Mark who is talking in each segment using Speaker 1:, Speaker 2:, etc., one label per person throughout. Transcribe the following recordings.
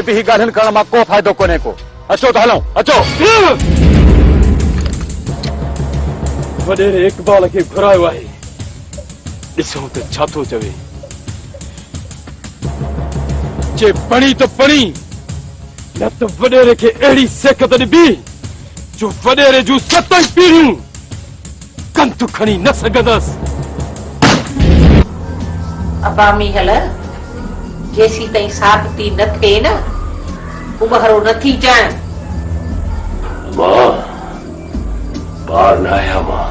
Speaker 1: बि ही ॻाल्हियुनि करण मां को फ़ाइदो कोन्हे को। अचो त हलूं, अचो।
Speaker 2: वॾेरे इक़बाल खे घुरायो आहे, ॾिसूं त छा थो चवे। जे पणी त पणी, न त वॾेरे खे अहिड़ी सिकत ॾिबी जो वॾेरे जूं 7 पीढ़ियूं कंतु खणी न सघंदसि।
Speaker 3: अबामी हल जेसी ताईं साबिती न थिए न उबहरो नथी ॼाण।
Speaker 2: मां बार न आया, मां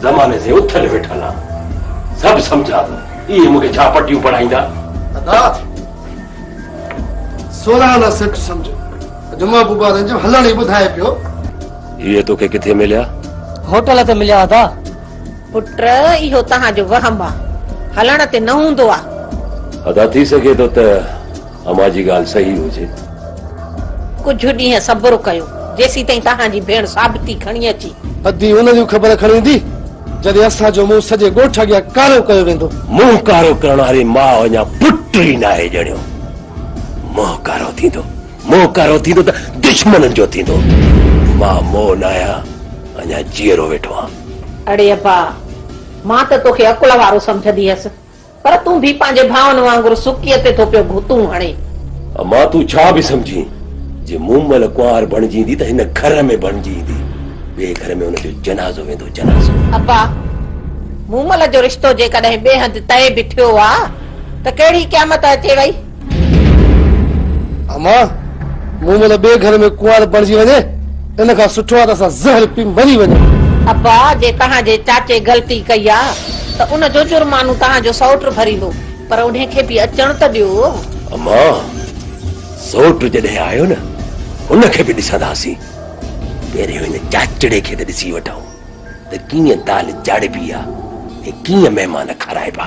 Speaker 2: ज़माने से उथल वेठल आहियां, सभु सम्झा थो। इहे मूंखे छा पटियूं पढ़ाईंदा?
Speaker 4: दादा 16 न सेठ सम्झो, जुमा बुबा जो हलण ई ॿुधाए पियो।
Speaker 2: इहे तोखे किथे मिलिया?
Speaker 5: होटल ते मिलिया था।
Speaker 3: पुट इहो तव्हांजो वहम आहे, हलण ते न हूंदो आहे।
Speaker 2: अदा थी सघे थो त अमा जी ॻाल्हि सही हुजे।
Speaker 3: कुझु ॾींहं सब्र कयो जेसी ताईं तव्हांजी भेण साबिती खणी अची।
Speaker 4: अदी हुन जी ख़बर खणी ईंदी जॾहिं असांजो मुंहुं सॼे ॻोठ अॻियां कारो कयो वेंदो।
Speaker 2: मुंहुं कारो करण वारी मां अञा पुट ई न आहे ॼणियो। मुंहुं कारो थींदो त दुश्मननि जो थींदो। मां मोह न आहियां, अञा जीअरो वेठो आहियां।
Speaker 3: अड़े अब्बा, मां त तोखे अकुल वारो सम्झंदी हुअसि, पर तूं बि पंहिंजे भाउनि वांगुरु सुकीअ ते थो पियो घुतूं हणे।
Speaker 2: अमा तूं छा बि सम्झी, जे मूं महिल कुंवार बणिजी ईंदी त हिन घर में बणिजी ईंदी, ॿिए घर में हुनजो जनाज़ो वेंदो। जनाज़ो
Speaker 3: अब्बा, मूमल जो रिश्तो जेकॾहिं ॿिए हंधि तय बि थियो आहे त कहिड़ी क़यामत अचे वई।
Speaker 4: अमा मूं महिल ॿिए घर में कुंवार बणिजी वञे, इन खां सुठो आहे त असां ज़हर पी मरी वञूं।
Speaker 3: अब्बा, जे तव्हांजे चाचे ग़लती कई आहे त उन जो जुर्मानो तव्हांजो सौट भरींदो, पर उन्हे खे बि अचण त ॾियो।
Speaker 2: अमा सौट जॾहिं आयो न, उनखे बि ॾिसंदासीं। पहिरियों हिन चाचड़े खे त ॾिसी वठूं त कीअं दाल चाढ़बी आहे ऐं कीअं महिमान खाराइबा।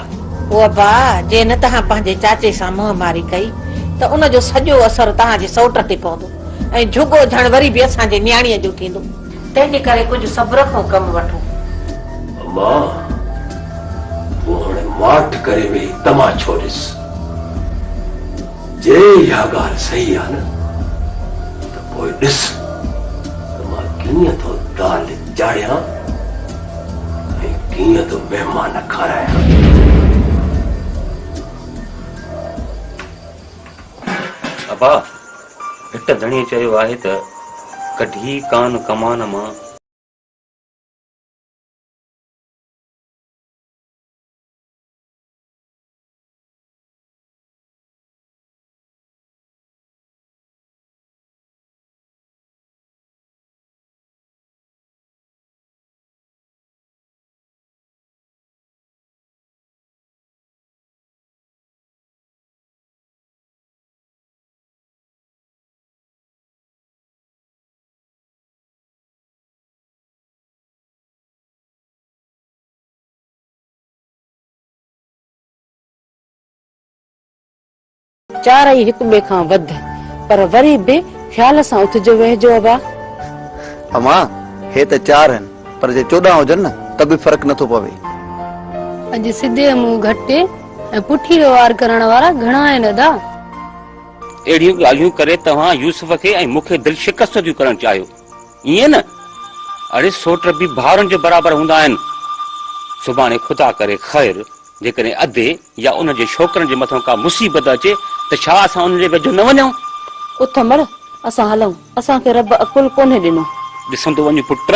Speaker 3: ओ अब्बा, जे न तव्हां पंहिंजे चाचे सां मुंहं मारी कई त उनजो सॼो असर तव्हांजे सौट ते पवंदो ऐं झुगो झण वरी बि असांजे न्याणीअ जो थींदो। तंहिंजे करे कुझु सब्र खां कमु वठो।
Speaker 2: अमा तूं हाणे माठ करे वेही तमाशो ॾिस। जे इहा ॻाल्हि सही आहे न त पोइ ॾिस त मां कीअं थो दाल चाढ़ियां ऐं कीअं थो महिमान खारायां।
Speaker 6: अबा, हिट धणीअ चयो आहे त कढी कान कमान मां
Speaker 5: चार ई हिक ॿिए खां वध, पर वरी बि ख्याल सां उथजो वेहजो। अबा
Speaker 7: अमा हे त 4 आहिनि, पर जे 14 हुजनि न त बि फर्क नथो पवे।
Speaker 8: अॼु सिधे मुंहुं घटि ऐं पुठी वार करण वारा घणा आहिनि अदा।
Speaker 6: अहिड़ियूं ॻाल्हियूं करे तव्हां यूसुफ खे ऐं मूंखे दिलि शिकस्त थियूं करणु चाहियो, ईअं न? अड़े सोट बि भाउरनि जे बराबरि हूंदा आहिनि। सुभाणे ख़ुदा करे ख़ैर जेकॾहिं अधे या उन जे छोकिरनि जे मथां का मुसीबत अचे त छा असां उन जे वेझो न वञूं?
Speaker 5: उथ मर, असां हलूं। असांखे रब अकुल कोन्हे ॾिनो।
Speaker 6: ॾिसंदो वञ पुट,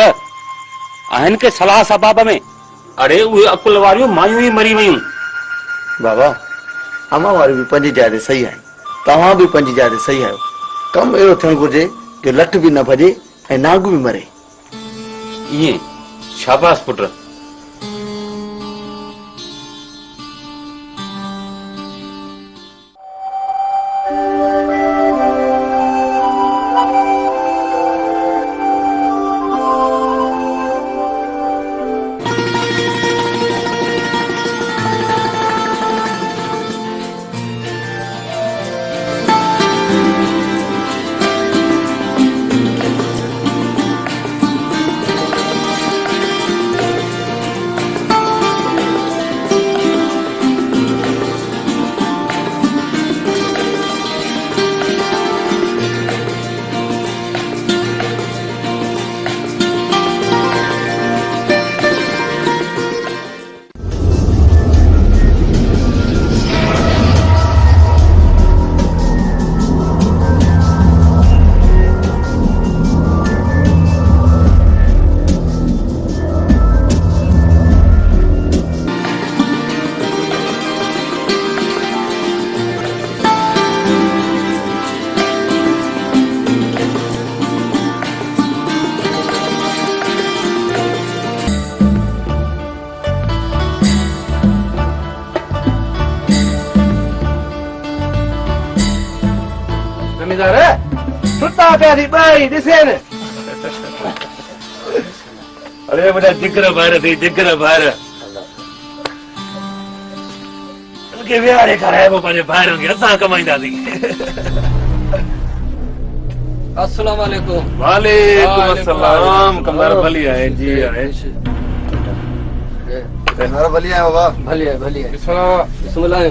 Speaker 6: आहिनि के सलाह सबाब में। अड़े उहे अकुल वारियूं मायूं ई मरी वयूं।
Speaker 7: बाबा अमा वारी बि पंहिंजी जाइ ते सही आहे, तव्हां बि पंहिंजी जाइ ते सही आहियो। कमु अहिड़ो थियणु घुरिजे जो लठ बि न भॼे ऐं नाग बि मरे।
Speaker 6: ईअं? शाबाश पुट।
Speaker 4: जमींदार सुता पिया थी ॿई ॾिसे न
Speaker 2: अरे मुंहिंजा जिगर ॿार थी जिगर ॿार उनखे विहारे खाराइबो पंहिंजे ॿारनि खे असां कमाईंदासीं
Speaker 9: अस्सलाम वालेकुम
Speaker 2: वालेकुम अस्सलाम कमर भली आहे जी आहे
Speaker 7: कमर भली आहे बाबा
Speaker 9: भली आहे बिस्मिल्लाह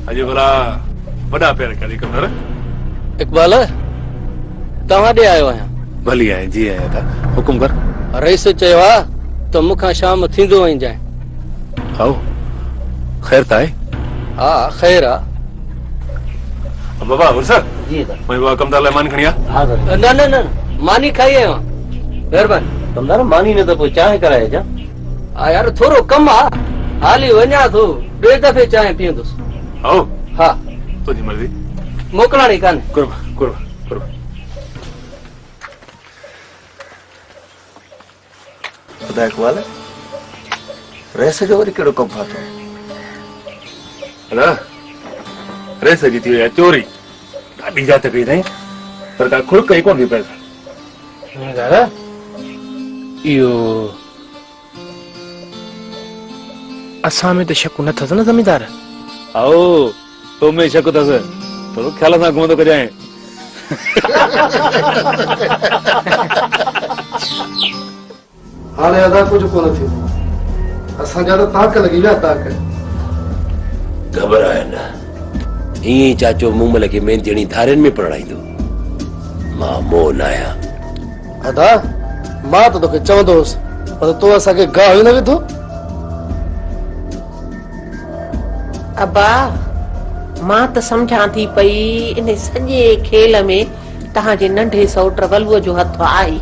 Speaker 2: अॼु भला वॾा पैर करी कमर
Speaker 9: इकबाल तव्हां ॾे आयो आहियां
Speaker 2: भली आहे जी आहे था हुकुम कर
Speaker 9: रईस चयो आहे त मूंखां शाम थींदो वञ जाए
Speaker 2: आओ ख़ैर त आहे
Speaker 9: हा ख़ैर आहे
Speaker 2: बाबा मुर्सद
Speaker 9: जी
Speaker 2: मैं बाबा कमदार लाइ मानी खणी आ
Speaker 9: न न न मानी खाई आयो महिरबानी
Speaker 6: कमदार मानी न त पोइ चांहि कराए जा
Speaker 9: हा यार थोरो कमु आहे हाली वञा थो ॿिए दफ़े चांहि पीअंदुसि
Speaker 2: आओ
Speaker 9: हा
Speaker 2: तुंहिंजी मर्ज़ी
Speaker 9: मोकिलाणी कान्हे
Speaker 2: कुर्ब कुर्ब कुर्ब
Speaker 7: ॿुधाए इकबाल रेस जो वरी कहिड़ो कमु फाथो
Speaker 2: अदा रेस जी थी वई आहे चोरी ॾाढी जात कई अथई पर का खुड़ कई कोन थी पए
Speaker 4: जमींदार इहो असां में त शक न अथसि न जमींदार
Speaker 2: आओ तो में शक अथसि थोरो ख़्याल सां घुमंदो कजांइ
Speaker 4: हाणे अदा कुझु कोन थियो असांजा त ताक लॻी विया ताक
Speaker 2: घबराए न ईअं चाचो मूमल खे मेंदियणी धारियुनि में पढ़ाईंदो मां मोह न आहियां
Speaker 4: अदा मां त तोखे चवंदो हुउसि पर तो असांखे गाह ई न विधो
Speaker 3: अबा मां त सम्झां थी पई इन सॼे खेल में तव्हांजे नंढे सौट वलूअ जो हथ आहे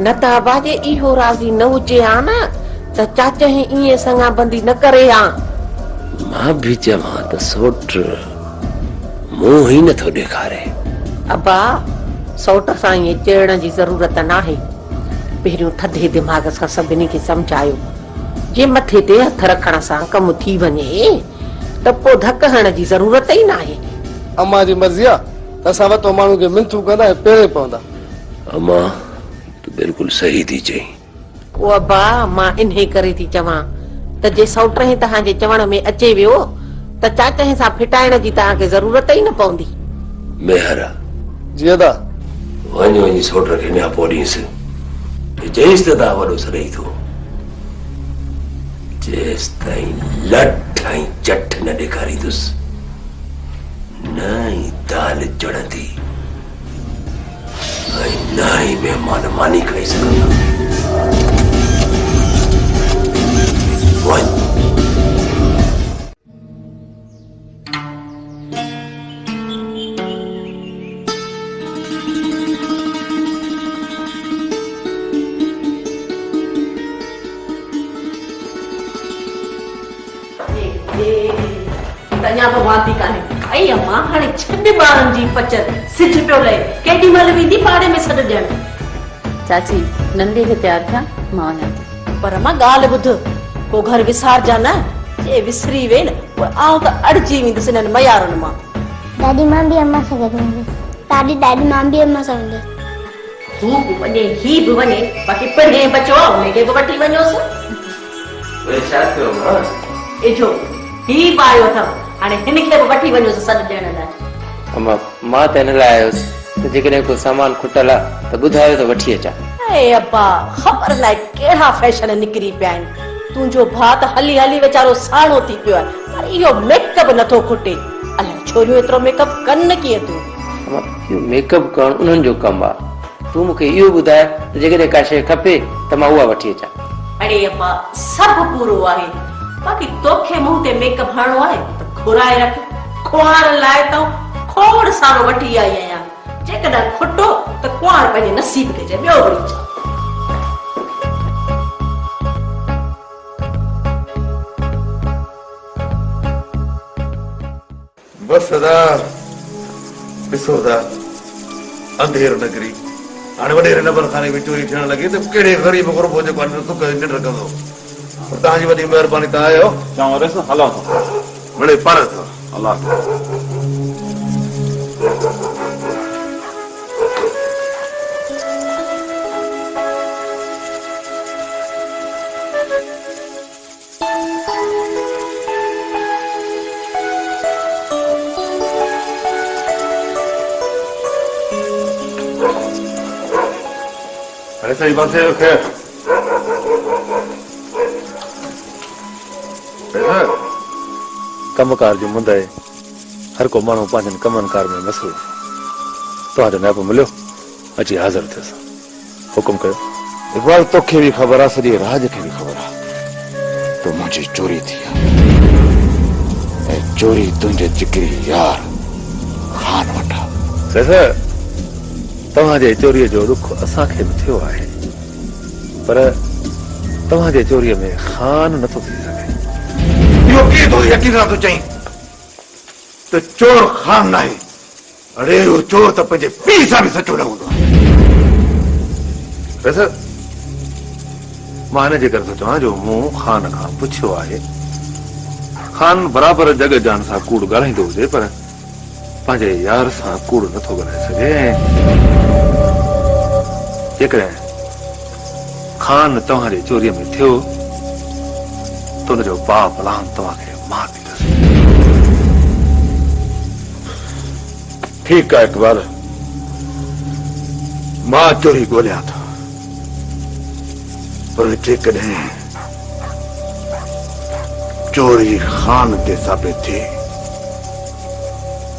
Speaker 3: न त अबा जे इहो राज़ी न हुजे हा न त चाचा ही ईअं संगा बंदी न करे हा
Speaker 2: मां बि चवां त सोट मोह ई नथो ॾेखारे
Speaker 3: अबा सौट सां ईअं चइण जी ज़रूरत नाहे पहिरियों थधे दिमाग़ सां सभिनी खे सम्झायो जे मथे ते हथ रखण सां कमु थी वञे त पोइ धक हणण जी ज़रूरत ई नाहे
Speaker 4: अम्मा जी मर्ज़ी आहे त असां वटि माण्हू खे मिंथू कंदा ऐं पेरे पवंदा
Speaker 2: अम्मा तूं बिल्कुलु सही थी चई
Speaker 3: ओ अबा मां इन्हे करे थी चवां त जे सौट ही तव्हांजे चवण में अचे वियो त चाचा सां फिटाइण जी तव्हांखे ज़रूरत ई न पवंदी
Speaker 2: मेहर
Speaker 4: जी अदा
Speaker 2: वञ वञी सोट खे नियापो ॾींसि जेसि त वॾो सॾई थो जेसि ताईं लठ ऐं चठ न ॾेखारींदुसि न ई दाल चढ़ंदी ऐं न ई महिमान मानी खाई सघंदा वञ
Speaker 3: अञा भॻवान थी कान्हे ऐं अम्मा हाणे छॾ ॿारनि जी पचर सिज पियो लहे केॾी महिल वेंदी पाड़े में सॾ ॾियण
Speaker 5: चाची नंढे खे तयार थिया मां वञां थी
Speaker 3: पर मां ॻाल्हि ॿुध को घर विसारजा न जे विसरी वे न पोइ आउं त अड़जी वेंदसि इन्हनि मयारनि मां
Speaker 10: दादी मां बि अम्मा सां गॾु वेंदसि दादी मां बि अम्मा सां वेंदसि
Speaker 3: तू बि वञे ही बि वञे बाक़ी पढ़े बचो आहे हुनखे बि वठी वञोसि एजो ही पायो अथव हाणे हिनखे बि वठी वञोसि सॾ ॾियण लाइ
Speaker 6: अम्मा मां त हिन लाइ आयुसि त जेकॾहिं को सामान खुटल आहे त ॿुधायो त वठी अचां
Speaker 3: ऐ अब्बा ख़बर नाहे कहिड़ा फैशन निकिरी पिया आहिनि तुंहिंजो भाउ त हली हली वीचारो साणो थी पियो आहे पर इहो मेकअप नथो खुटे अलाए छोरियूं एतिरो मेकअप कनि कीअं तूं
Speaker 6: अम्मा इहो मेकअप करणु उन्हनि जो कमु आहे तूं मूंखे इहो ॿुधाए त जेकॾहिं का शइ खपे त मां उहा वठी अचां
Speaker 3: अड़े अब्बा सभु पूरो आहे बाक़ी तोखे मुंह ते मेकअप हणणो आहे त घुराए रख कुंवार लाइ त खोड़ सारो वठी आई आहियां जेकॾहिं खुटो त कुंवार पंहिंजे नसीब खे चए ॿियो वरी छा
Speaker 2: बस अदा ॾिसो था अंधेर नगरी हाणे वॾेरे नंबर खाने में चोरी थियण लॻी त कहिड़े ग़रीब गुरबो जेको आहे सुख निंड कंदो तव्हांजी वॾी महिरबानी तव्हां आयो
Speaker 1: चवां हलो
Speaker 2: मिड़े पर अलाह
Speaker 1: ऐसा ही बात है खैर कमकार जो मुंद है हर को मानो पांचन कमन कार में मसरूफ तो आज नैप मिलो अची हाजिर थे हुक्म कयो
Speaker 11: इकबाल तोखे भी खबर आ सॼे राज खे भी खबर आ तो मुझी चोरी थी चोरी तुंहिंजे जिगरी यार खान वटा
Speaker 1: सर तव्हांजे चोरीअ जो दुख असांखे बि थियो आहे पर तव्हांजे चोरीअ में खान नथो थी सघे
Speaker 11: इहो कीअं थो यकीन सां तूं चईं त चोर खान नाहे अड़े उहो चोर त पंहिंजे पीउ सां बि सचो न हूंदो आहे
Speaker 1: वैसे मां हिन जे करे थो चवां जो मूं खान खां पुछियो आहे खान बराबरि जग जान सां कूड़ ॻाल्हाईंदो हुजे पर पंहिंजे यार सां कूड़ नथो ॻाल्हाए सघे जेकॾहिं खान तव्हांजे चोरीअ में थियो त हुनजो पाप लान तव्हांखे मां ॾींदसि
Speaker 11: ठीकु आहे इकबाल मां चोरी ॻोल्हियां थो पर जेकॾहिं चोरी खान ते साबित थी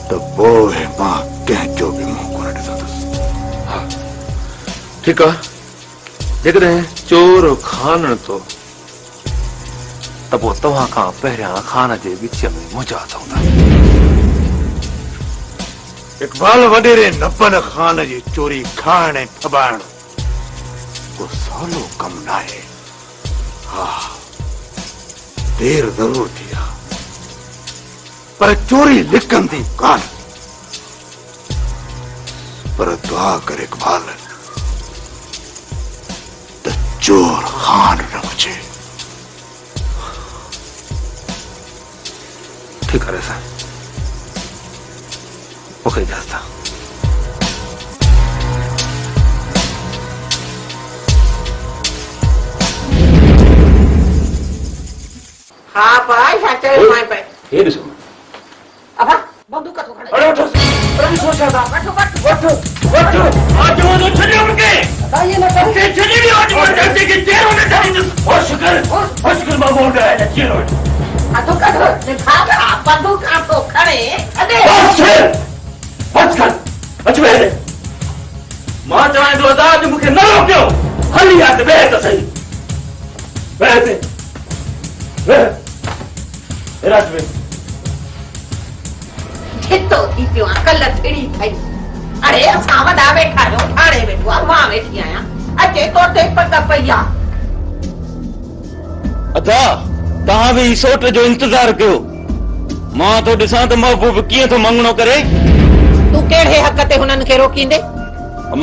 Speaker 11: त पोइ मां कंहिंजो बि मुंहुं कोन ॾिसंदुसि
Speaker 1: ठीकु आहे जेकॾहिं चोर खान थो त पोइ तव्हां खां पहिरियां खान जे विच में मुंहिंजा हूंदा
Speaker 11: इकबाल वॾेरे नपन खान जी चोरी खाइण ऐं फबाइण को सवलो कम नाहे हा देर जरूर थी आहे पर चोरी लिकंदी कान पर दुआ कर इकबाल त चोर खान न हुजे
Speaker 1: ठीकु आहे साईं मूंखे इजाज़त आहे
Speaker 3: हाँ भाई हाँ चलो माय पे
Speaker 2: ये ॾिसो
Speaker 3: अबा बंदूक तो खड़े
Speaker 2: अरे उठो अरे सोचा था वठो आज वो छड़ी उनके
Speaker 3: बताइए ना
Speaker 2: के छड़ी भी आज वो जल्दी के जेल में डाली और शुक्र मां बोल रहा है जेल में
Speaker 3: आ तो करो दिखा बंदूक आप तो खड़े अरे
Speaker 2: बस कर अजमेर मां चाहे तो आजाद मुखे न रोकियो हली याद बे तो सही बे रात में
Speaker 3: छितो थी पियो अकल थिड़ी थई अरे असां वॾा वेठा जो ठाणे वेठो आ मां वेठी आहियां अचे तो ते पता पईया
Speaker 6: अदा तव्हां भी सोट जो इंतजार कयो मां तो ॾिसां त महबूब कीअं थो मंगणो करे
Speaker 3: तू केड़े हक ते हुनन खे रोकींदे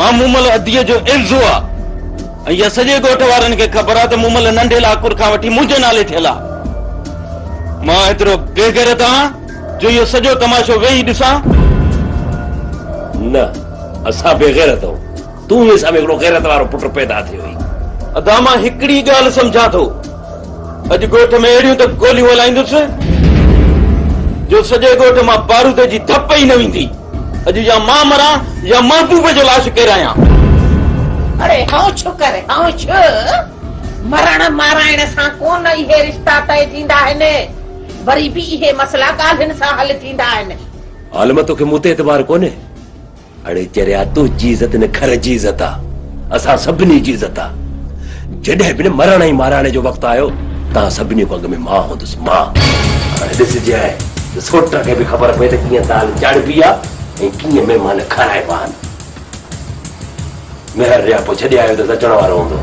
Speaker 6: मां मूमल अदीअ जो इल्ज़ो आहे ऐं इहा सॼे ॻोठ वारनि खे ख़बर आहे त मूमल नंढे लाकुर खां वठी मुंहिंजे नाले थियल आहे मां एतिरो बेगैरत आहियां जो इहो सॼो तमाशो वेही ॾिसां
Speaker 2: न असां बेगैरत आहियूं तूं असां में हिकिड़ो गैरत वारो पुट पैदा थियो हुई
Speaker 6: अदा मां हिकिड़ी ॻाल्हि सम्झां थो अॼु ॻोठ में अहिड़ियूं त गोलियूं हलाईंदुसि जो सॼे ॻोठ मां बारूद जी धप ई न वेंदी अॼु या मां मरां या महबूब जो लाश केरायां
Speaker 3: अरे हाँ शुक्र हाँ छो मरण माराइण सां कोन इहे रिश्ता तय थींदा आहिनि वरी भी इहे मसला ॻाल्हियुनि सां हल थींदा आहिनि
Speaker 2: आलम तोखे मूं ते एतबार कोन्हे अड़े चरिया तुंहिंजी इज़त न घर जी इज़त आहे असां सभिनी जी इज़त आहे जॾहिं बि मरण ऐं माराइण जो वक़्तु आयो तव्हां सभिनी को अॻ में मां हूंदुसि मां हाणे ॾिसजे आहे सोट खे बि ख़बर पए त कीअं दाल चाढ़बी आहे ऐं कीअं महिमान खाराइबा आहिनि मेहर रिया पोइ छॾे आयो त अचण वारो हूंदो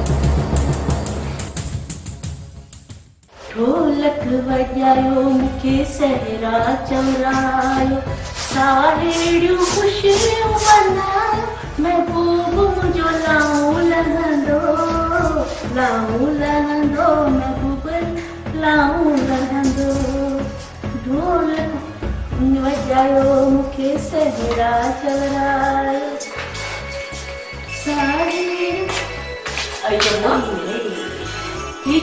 Speaker 12: ढोलक वॼायो मूंखे सहरा चवरायो साहेड़ियूं ख़ुशियूं मनायो महबूब मुंहिंजो लाऊं लहंदो महबूब लाऊं लहंदो ढोलक वॼायो मूंखे सहरा चवरायो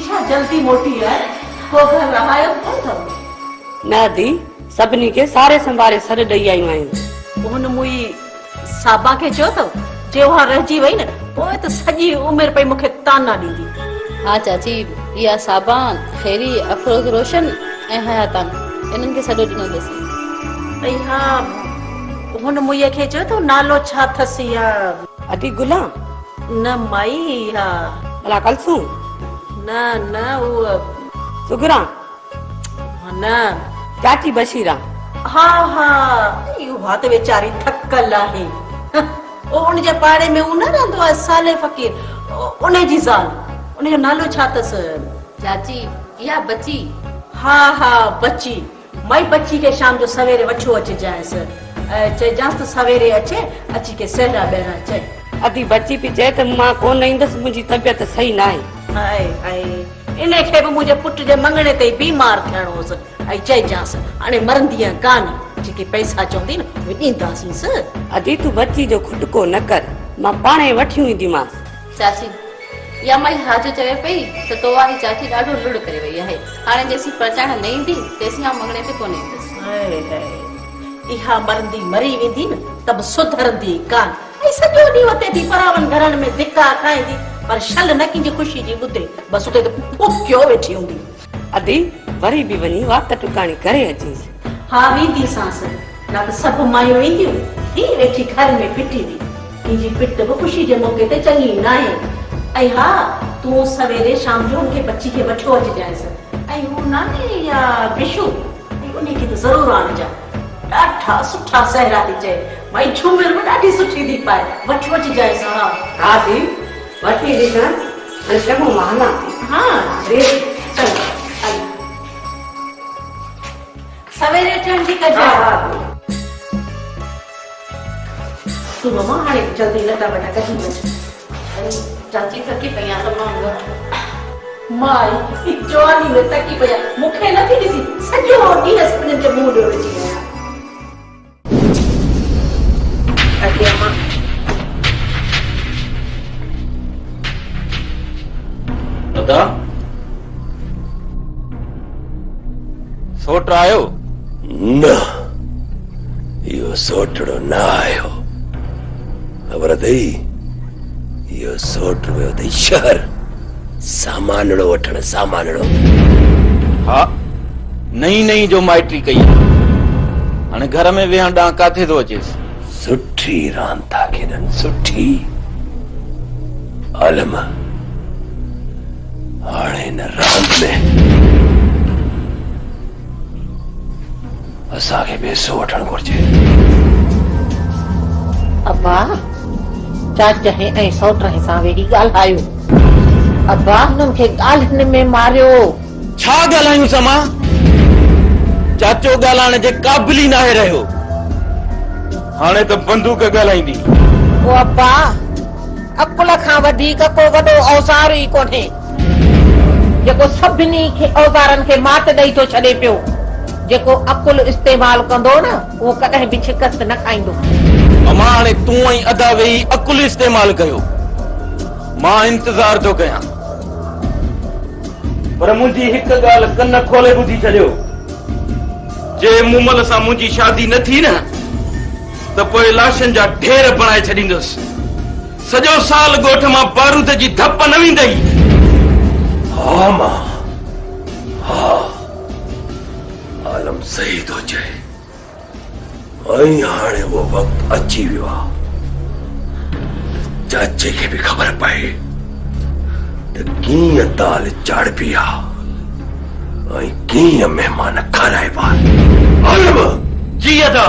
Speaker 5: छा जल्दी मोटी है को घर रहायो कोन अथव
Speaker 12: न दी सभिनी खे सारे संभारे सॾ ॾेई आयूं आहियूं
Speaker 5: हुन मुई साबा खे चयो अथव
Speaker 3: त्योहार रहिजी वई न पोइ त सॼी उमिरि पई मूंखे ताना ॾींदी।
Speaker 5: हाँ चाची, इहा साबान खैरी अफरोज रोशन ऐं हयातान इन्हनि खे सॾो ॾिनोसि।
Speaker 3: ऐं हा हुन मुईअ खे चयो त नालो छा अथसि या
Speaker 5: अटी गुला
Speaker 3: न माई हा
Speaker 5: भला कलसूं
Speaker 3: न न उहा
Speaker 5: सुगरा
Speaker 3: न
Speaker 5: चाची बशीरा।
Speaker 3: हा हा उहा त वेचारी थकल आहे। ओ उनजे पाड़े में उन रहंदो आहे साले फ़कीर उन जी ज़ाल उनजो नालो छा अथसि?
Speaker 5: चाची इहा बची।
Speaker 3: हा हा बची माई बची के शाम जो सवेरे वठो अचे जाएसि चइजांसि त सवेरे अचे अची के सहरा ॿाहिरां चए।
Speaker 5: अटी बची पई चए त मां कोन ईंदसि मुंहिंजी तबियत सही न आहे।
Speaker 3: हाय हाय इन खे बि मुंहिंजे पुट जे मंगणे ते बीमार थियणो हुअसि ऐं चइजांसि हाणे मरंदी कान जेके पैसा चवंदी न उहे ॾींदासींसि।
Speaker 5: अदी तूं बची जो खुटको न कर मां पाणे वठी ईंदीमांसि। चाची या माई हाज चवे पई त तो वारी चाची ॾाढो लुड़ करे वई आहे हाणे जेसी परचाइण न ईंदी तेसी मां मंगणे ते कोन ईंदसि।
Speaker 3: हाय हाय इहा मरंदी मरी वेंदी न त बि सुधरंदी कान ऐं सॼो ॾींहुं उते थी परावन घरनि में धिका खाईंदी पर शल न कंहिंजी ख़ुशी जी ॿुधे बसि उते त फुकियो वेठी हूंदी।
Speaker 5: अदी वरी बि वञी वात टुकाणी करे अचीसि।
Speaker 3: हा वेंदीसांसि न त सभु मायूं ईंदियूं ही वेठी घर में पिटींदी मुंहिंजी पिट बि ख़ुशी जे मौक़े ते चङी न आहे। ऐं हा तूं सवेरे शाम जो हुनखे बची खे वठो अचिजांइसि ऐं हू नानी या बिशू उन खे त ज़रूरु आणिजां ॾाढा सुठा सहरा थी चए माई झूमिर बि ॾाढी सुठी थी पाए वठो अचिजांइसि। हा
Speaker 5: हा दी वठी ॾिसां ऐं चङो महाना
Speaker 3: हा चङो सवेरे अचण जी कजां। तूं मम्मा हाणे जल्दी लटा वटा कढी वठ
Speaker 5: चाची थकी पई आहे त
Speaker 3: माई जवानी में तकी पई आहे मूंखे नथी ॾिसी सॼो ॾींहुं सभिनीनि खे मुंहुं ॾियो विझी आहियां।
Speaker 6: दादा सोट आयो
Speaker 2: न इहो सोटड़ो न आयो ख़बर अथई इहो सोट वियो अथई शहर सामानड़ो वठण सामानड़ो।
Speaker 6: हा नई नई जो माइट्री कई हाणे घर में वेहण ॾांहुं काथे थो अचेसि।
Speaker 2: सुठी रांदि था खेॾनि सुठी आलम हाणे हिन रांदि में असांखे पैसो वठणु घुर्जे।
Speaker 3: अब्बा चाचा ऐं सौट सां वेही ॻाल्हायो अब्बा हुननि खे ॻाल्हियुनि में मारियो।
Speaker 6: छा ॻाल्हायूं समा चाचो ॻाल्हाइण जे क़ाबिल ई नाहे रहियो हाणे त बंदूक ॻाल्हाईंदी।
Speaker 3: ओ अब्बा अकुल खां वधीक को वॾो औज़ार ई कोन्हे जेको सभिनी खे औज़ारनि खे मात ॾेई थो छॾे पियो। जेको अकुल इस्तेमाल कंदो न उहो कॾहिं बि शिकस्त न खाईंदो।
Speaker 6: अमा हाणे तूं ऐं अदा वेही अकुल इस्तेमाल कयो मां इंतज़ार थो कयां पर मुंहिंजी हिक ॻाल्हि कन खोले ॿुधी छॾियो जे मूमल सां मुंहिंजी शादी न थी न त पोइ लाशनि जा ढेर बणाए छॾींदुसि सॼो साल ॻोठ मां बारूद जी धप न वेंदई।
Speaker 2: हा मां हा आलम सही थो चए ऐं हाणे उहो वक़्तु अची वियो आहे चाचे खे बि ख़बर पए त कीअं दाल चाढ़बी आहे ऐं कीअं महिमान खाराइबा। आलम
Speaker 6: जी अदा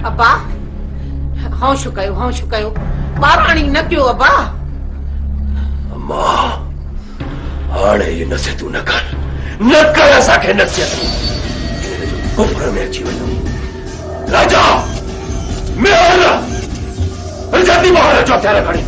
Speaker 3: अब्बा हौशु कयो ॿाराणी न कयो अब्बा।
Speaker 2: मां हाणे इहे नसीहतूं न कर असांखे नसीहत कुफर में अची वञो। राजा मैं जाती बाहर जो हथियार खड़ी